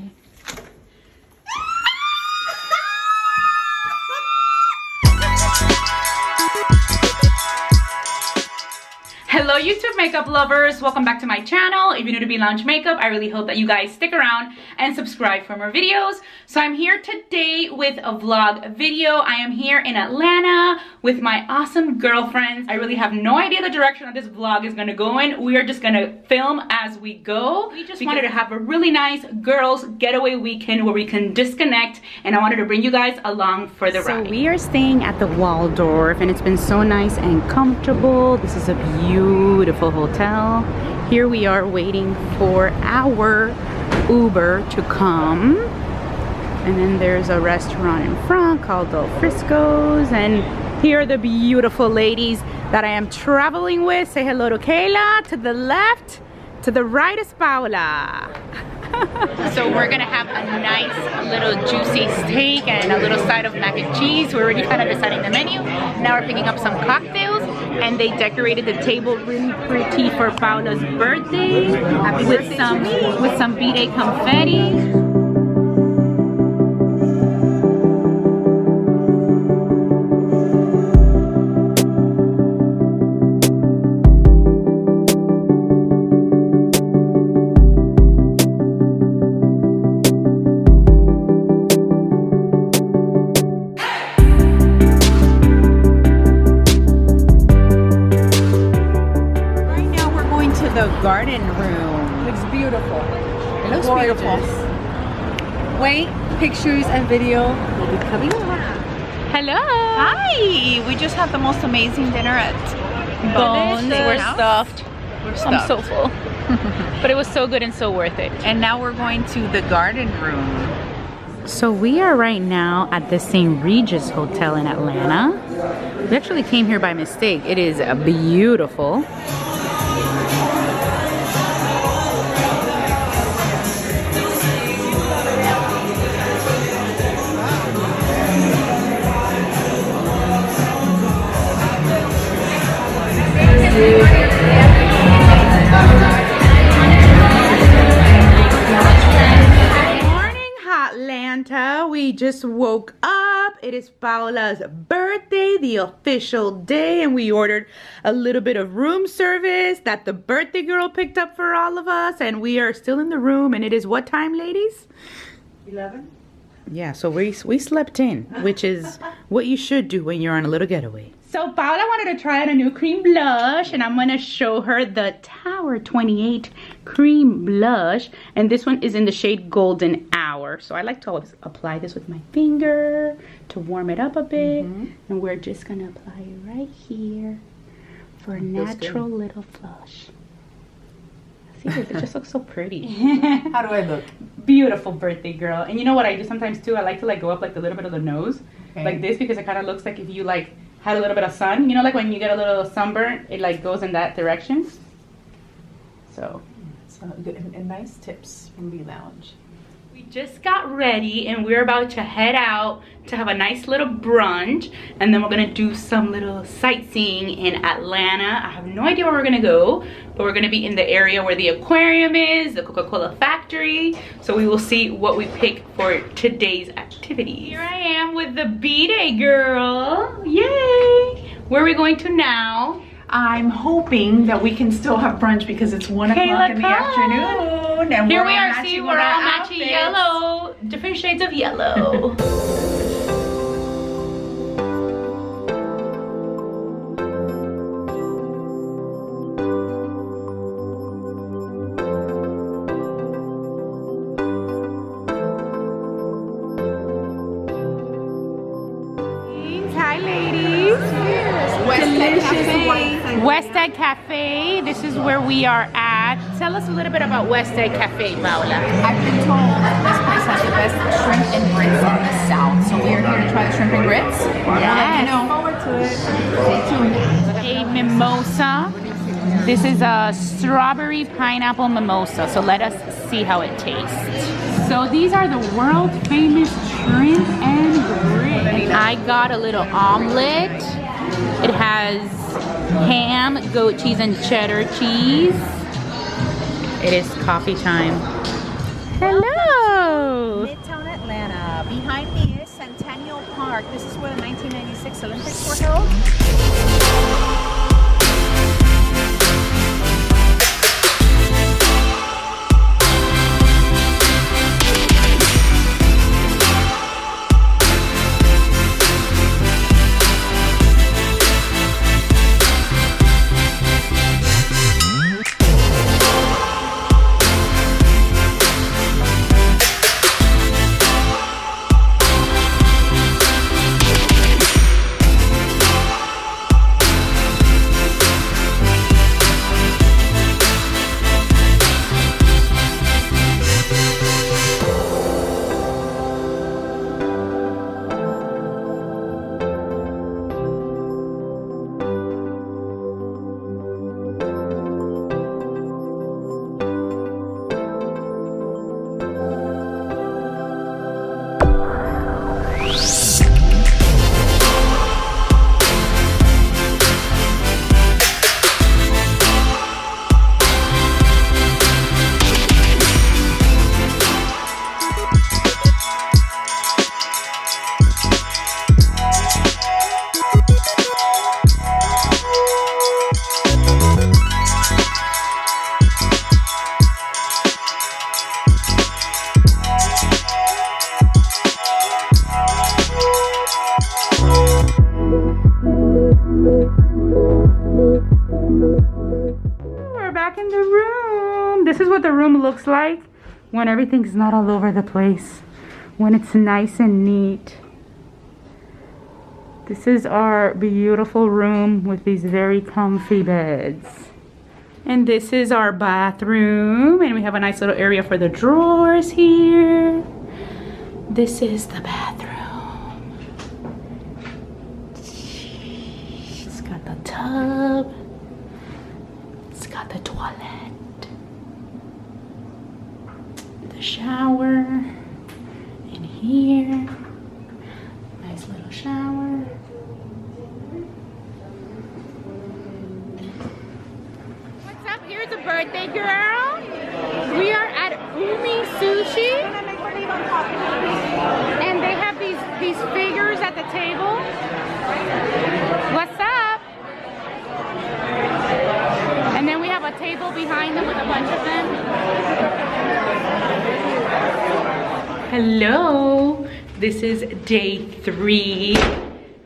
Bye. Hello YouTube makeup lovers, welcome back to my channel. If you're new to Be Lounge Makeup, I really hope that you guys stick around and subscribe for more videos. So I'm here today with a vlog video. I am here in Atlanta with my awesome girlfriends. I really have no idea the direction that this vlog is gonna go in. We are just gonna film as we go. We just wanted to have a really nice girls getaway weekend where we can disconnect, and I wanted to bring you guys along for the ride. So we are staying at the Waldorf and it's been so nice and comfortable. This is a beautiful hotel. Here we are waiting for our Uber to come, and then there's a restaurant in front called Del Frisco's, and here are the beautiful ladies that I am traveling with. Say hello to Kayla. To the left, to the right is Paula. So we're gonna have a nice little juicy steak and a little side of mac and cheese. We're already kind of deciding the menu. Now we're picking up some cocktails, and they decorated the table really pretty for Paula's birthday with some B-Day confetti. Garden room. Looks beautiful. It looks beautiful. Wait, pictures and video will be coming up. Hello. Hi. We just had the most amazing dinner at Bones. We're stuffed. We're stuffed. I'm so full. But it was so good and so worth it. And now we're going to the garden room. So we are right now at the St. Regis Hotel in Atlanta. We actually came here by mistake. It is beautiful. We just woke up. It is Paula's birthday, the official day, and we ordered a little bit of room service that the birthday girl picked up for all of us, and we are still in the room. And it is what time, ladies? 11. Yeah, so we slept in, which is what you should do when you're on a little getaway. So Paula wanted to try out a new cream blush, and I'm gonna show her the Tower 28 cream blush, and this one is in the shade Golden Hour. So I like to always apply this with my finger to warm it up a bit, and we're just gonna apply it right here for a natural little flush. See, it just looks so pretty. How do I look? Beautiful birthday girl. And you know what I do sometimes too? I like to like go up like a little bit of the nose, like this, because it kind of looks like if you like had a little bit of sun, you know, like when you get a little sunburn, it like goes in that direction. So good and nice tips from B Lounge. we just got ready and we're about to head out to have a nice little brunch, and then we're gonna do some little sightseeing in Atlanta. I have no idea where we're gonna go, but we're gonna be in the area where the aquarium is, the Coca-Cola factory. So we will see what we pick for today's activity. Here I am with the B-Day girl. Yay! Where are we going to now? I'm hoping that we can still have brunch because it's 1 o'clock in the afternoon. And here we are. See, we're all matching yellow. Different shades of yellow. Hi, ladies. West Egg Cafe. This is where we are at. Tell us a little bit about West Egg Cafe, Paula. I've been told this place has the best shrimp and grits in the South, so we are here to try the shrimp and grits. Yes. Looking forward to it. Stay tuned. A mimosa. This is a strawberry pineapple mimosa. So let us see how it tastes. So these are the world famous shrimp and grits. I got a little omelet. It has ham, goat cheese, and cheddar cheese. It is coffee time. Hello! you? Midtown Atlanta. Behind me is Centennial Park. This is where the 1996 Olympics were held. Looks like when everything's not all over the place, when it's nice and neat. This is our beautiful room with these very comfy beds, and this is our bathroom, and we have a nice little area for the drawers here. This is the bathroom. It's got the tub, it's got the toilet, shower in here. Nice little shower. What's up? Here's a birthday girl. We are at Umi Sushi, and they have these figures at the table. What's up? And then we have a table behind them with a bunch of them. Hello, this is day 3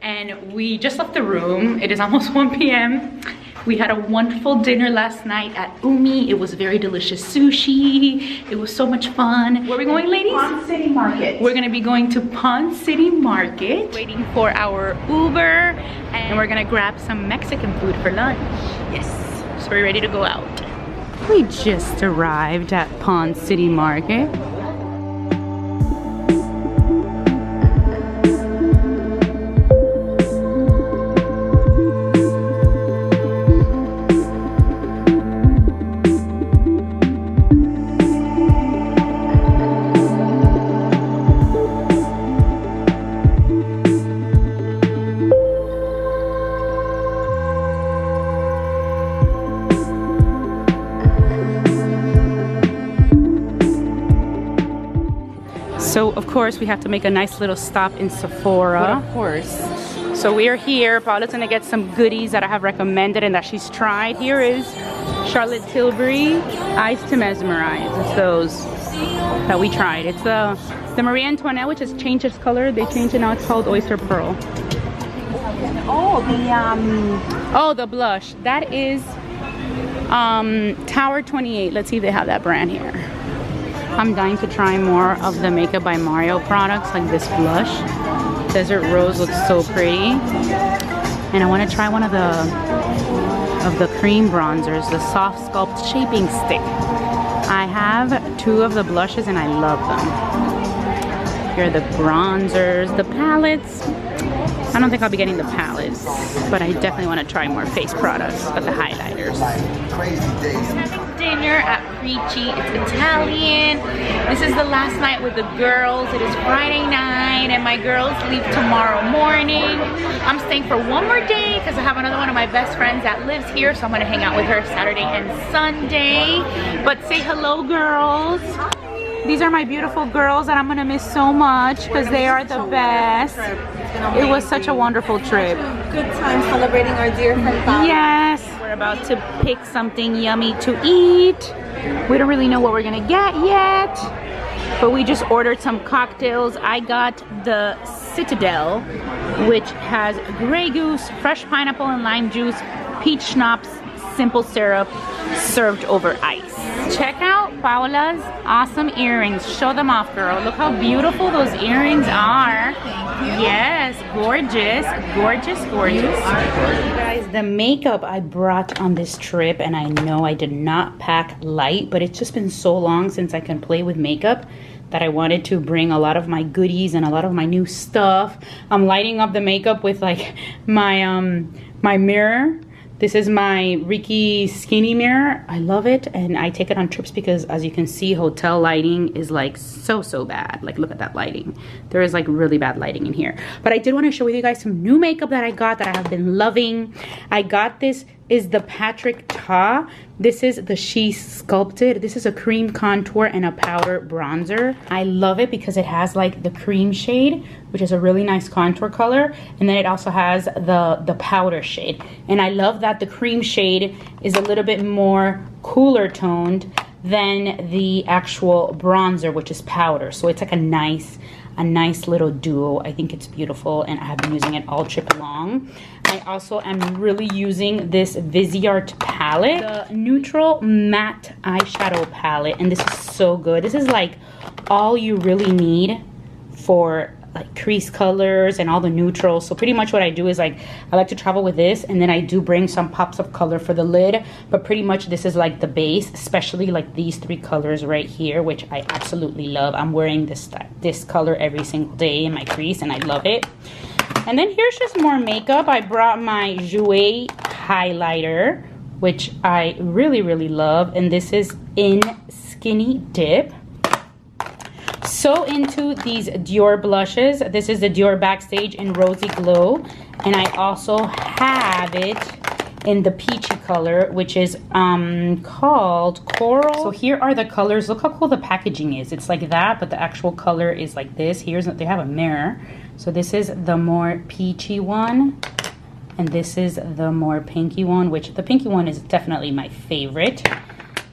and we just left the room. It is almost 1 p.m. We had a wonderful dinner last night at Umi. It was very delicious sushi. It was so much fun. Where are we going, ladies? Pond City Market. We're gonna be going to Pond City Market, waiting for our Uber, and we're gonna grab some Mexican food for lunch. Yes. So we're ready to go out. We just arrived at Pond City Market. So of course we have to make a nice little stop in Sephora. But of course. So we are here. Paula's gonna get some goodies that I have recommended and that she's tried. Here is Charlotte Tilbury Eyes to Mesmerize. It's those that we tried. It's the Marie Antoinette, which has changed its color. They changed it, now it's called Oyster Pearl. Oh, the blush. That is Tower 28. Let's see if they have that brand here. I'm dying to try more of the Makeup by Mario products, like this blush. Desert Rose looks so pretty. And I want to try one of the cream bronzers, the Soft Sculpt Shaping Stick. I have 2 of the blushes and I love them. Here are the bronzers, the palettes. I don't think I'll be getting the palettes, but I definitely want to try more face products, but the highlighters. Dinner at Riki. It's Italian. This is the last night with the girls. It is Friday night and my girls leave tomorrow morning. I'm staying for one more day because I have another one of my best friends that lives here, so I'm gonna hang out with her Saturday and Sunday. But say hello, girls. These are my beautiful girls that I'm gonna miss so much because they are the best. It was such a wonderful trip. Good time celebrating our dear friend Paula. Yes, we're about to pick something yummy to eat. We don't really know what we're gonna get yet, but we just ordered some cocktails. I got the Citadel, which has Grey Goose, fresh pineapple and lime juice, peach schnapps, simple syrup, served over ice. Check out Paula's awesome earrings. Show them off, girl. Look how beautiful those earrings are. Yes, gorgeous, gorgeous, gorgeous. Guys, the makeup I brought on this trip, and I know I did not pack light, but it's just been so long since I can play with makeup that I wanted to bring a lot of my goodies and a lot of my new stuff. I'm lighting up the makeup with like my my mirror. This is my Riki skinny mirror. I love it, and I take it on trips because, as you can see, hotel lighting is like so bad. Like, look at that lighting. There is like really bad lighting in here. But I did want to show you guys some new makeup that I got that I have been loving. I got this is the Patrick Ta. This is the She Sculpted. This is a cream contour and a powder bronzer. I love it because it has like the cream shade, which is a really nice contour color, and then it also has the powder shade. And I love that the cream shade is a little bit more cooler toned than the actual bronzer, which is powder. So it's like a nice little duo. I think it's beautiful, and I have been using it all trip long. I also am really using this Viseart palette, the neutral matte eyeshadow palette, and this is so good. This is like all you really need for like crease colors and all the neutrals. So pretty much what I do is like I like to travel with this, and then I do bring some pops of color for the lid, but pretty much this is like the base, especially like these three colors right here, which I absolutely love. I'm wearing this color every single day in my crease, and I love it. And then here's just more makeup. I brought my Jouer highlighter, which I really love, and this is in Skinny Dip. So into these Dior blushes. This is the Dior Backstage in Rosy Glow, and I also have it in the peachy color, which is called Coral. So here are the colors. Look how cool the packaging is. It's like that, but the actual color is like this. They have a mirror. So this is the more peachy one, and this is the more pinky one, which the pinky one is definitely my favorite.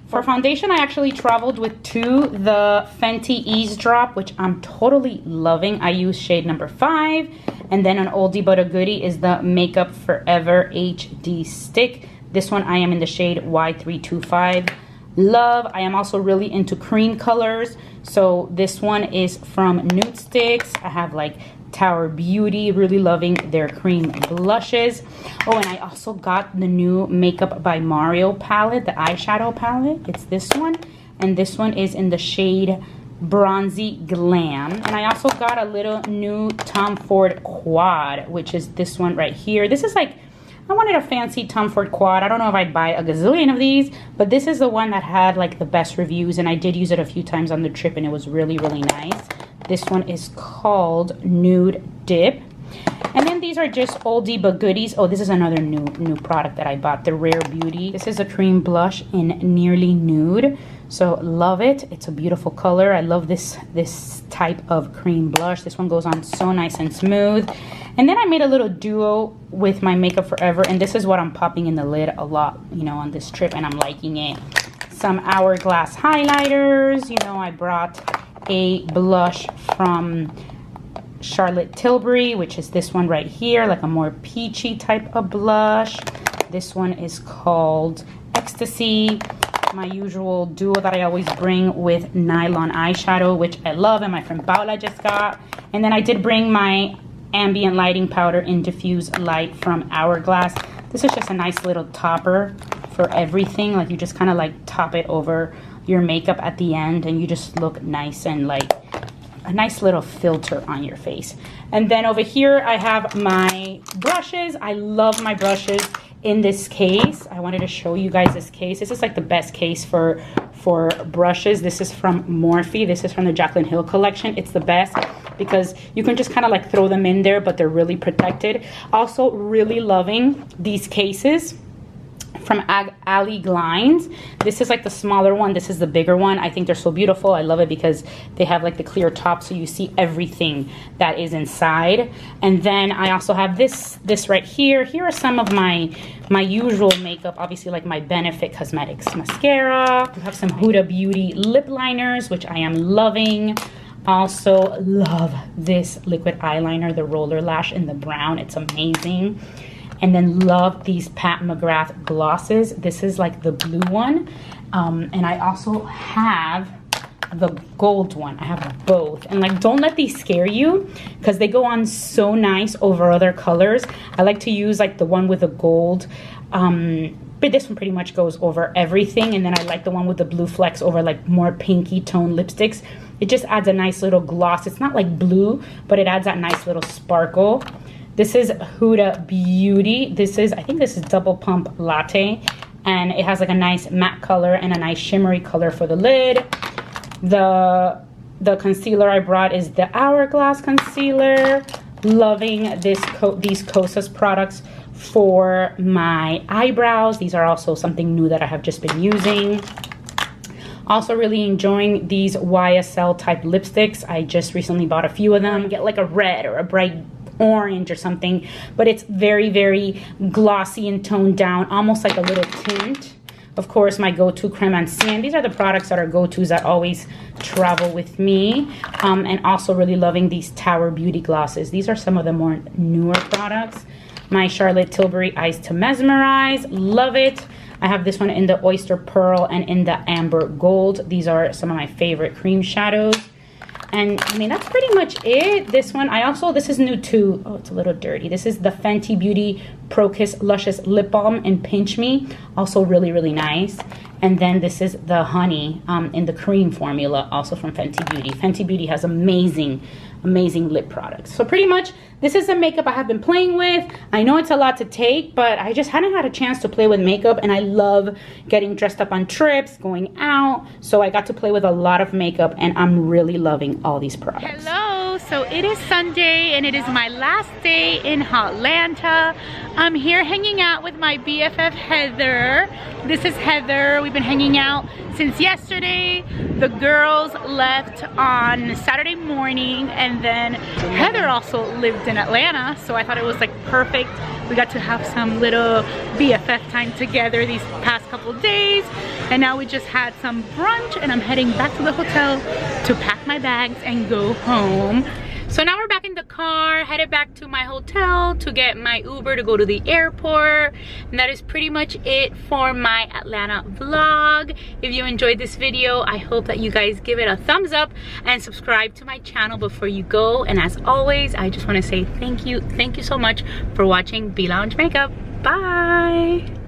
For foundation, I actually traveled with the Fenty Eaze Drop, which I'm totally loving. I use shade number 5. And then an oldie but a goodie is the Makeup Forever HD Stick. This one I am in the shade Y325. Love. I am also really into cream colors. So this one is from Nude Sticks. I have like Tower Beauty, really loving their cream blushes. Oh, and I also got the new Makeup by Mario palette, the eyeshadow palette. It's this one, and this one is in the shade Bronzy Glam. And I also got a little new Tom Ford quad, which is this one right here. This is like, I wanted a fancy Tom Ford quad. I don't know if I'd buy a gazillion of these, but this is the one that had like the best reviews, and I did use it a few times on the trip, and it was really nice. This one is called Nude Dip. And then these are just oldie but goodies. Oh, this is another new product that I bought, the Rare Beauty. This is a cream blush in Nearly Nude. So love it. It's a beautiful color. I love this type of cream blush. This one goes on so nice and smooth. And then I made a little duo with my Makeup Forever, and this is what I'm popping in the lid a lot, you know, on this trip, and I'm liking it. Some Hourglass highlighters. You know, I brought a blush from Charlotte Tilbury, which is this one right here, like a more peachy type of blush. This one is called Ecstasy. My usual duo that I always bring with Nylon Eyeshadow, which I love, and my friend Paula just got. And then I did bring my Ambient lighting powder in Diffused Light from Hourglass. This is just a nice little topper for everything. Like, you just kind of like top it over your makeup at the end, and you just look nice and like a nice little filter on your face. And then over here I have my brushes. I love my brushes in this case. I wanted to show you guys this case. This is like the best case for brushes. This is from Morphe. This is from the Jaclyn Hill collection. It's the best because you can just kind of like throw them in there, but they're really protected. Also really loving these cases from Ali Glines. This is like the smaller one. This is the bigger one. I think they're so beautiful. I love it because they have like the clear top, so you see everything that is inside. And then I also have this right here. Here are some of my usual makeup, obviously, like my Benefit Cosmetics mascara. We have some Huda Beauty lip liners, which I am loving. Also love this liquid eyeliner, the Roller Lash in the brown. It's amazing. And then love these Pat McGrath glosses. This is like the blue one. And I also have the gold one. I have both. And like, don't let these scare you because they go on so nice over other colors. I like to use like the one with the gold. But this one pretty much goes over everything. And then I like the one with the blue flecks over like more pinky tone lipsticks. It just adds a nice little gloss. It's not like blue, but it adds that nice little sparkle. This is Huda Beauty. I think this is Double Pump Latte. And it has like a nice matte color and a nice shimmery color for the lid. The concealer I brought is the Hourglass concealer. Loving these Kosas products for my eyebrows. These are also something new that I have just been using. Also really enjoying these YSL type lipsticks. I just recently bought a few of them. Get like a red or a bright orange or something, but it's very, very glossy and toned down, almost like a little tint. Of course, my go-to Creme Ancien. These are the products that are go-tos that always travel with me. And also really loving these Tower Beauty glosses. These are some of the more newer products. My Charlotte Tilbury Eyes to Mesmerize. Love it. I have this one in the Oyster Pearl and in the Amber Gold. These are some of my favorite cream shadows. And I mean, that's pretty much it. This one, this is new too. Oh, it's a little dirty. This is the Fenty Beauty Pro Kiss Luscious Lip Balm in Pinch Me. Also really, really nice. And then this is the Honey in the cream formula, also from Fenty Beauty. Fenty Beauty has amazing lip products. So pretty much this is the makeup I have been playing with. I know it's a lot to take, but I just hadn't had a chance to play with makeup, and I love getting dressed up on trips, going out. So I got to play with a lot of makeup, and I'm really loving all these products. Hello, so it is Sunday and it is my last day in Atlanta. I'm here hanging out with my BFF Heather. This is Heather. We've been hanging out since yesterday. The girls left on Saturday morning, and then Heather also lived in Atlanta, so I thought it was like perfect. We got to have some little BFF time together these past couple days, and now we just had some brunch, and I'm heading back to the hotel to pack my bags and go home. So now we're back in the car, headed back to my hotel to get my Uber to go to the airport. And that is pretty much it for my Atlanta vlog. If you enjoyed this video, I hope that you guys give it a thumbs up and subscribe to my channel before you go. And as always, I just want to say thank you so much for watching Be Lounge Makeup. Bye!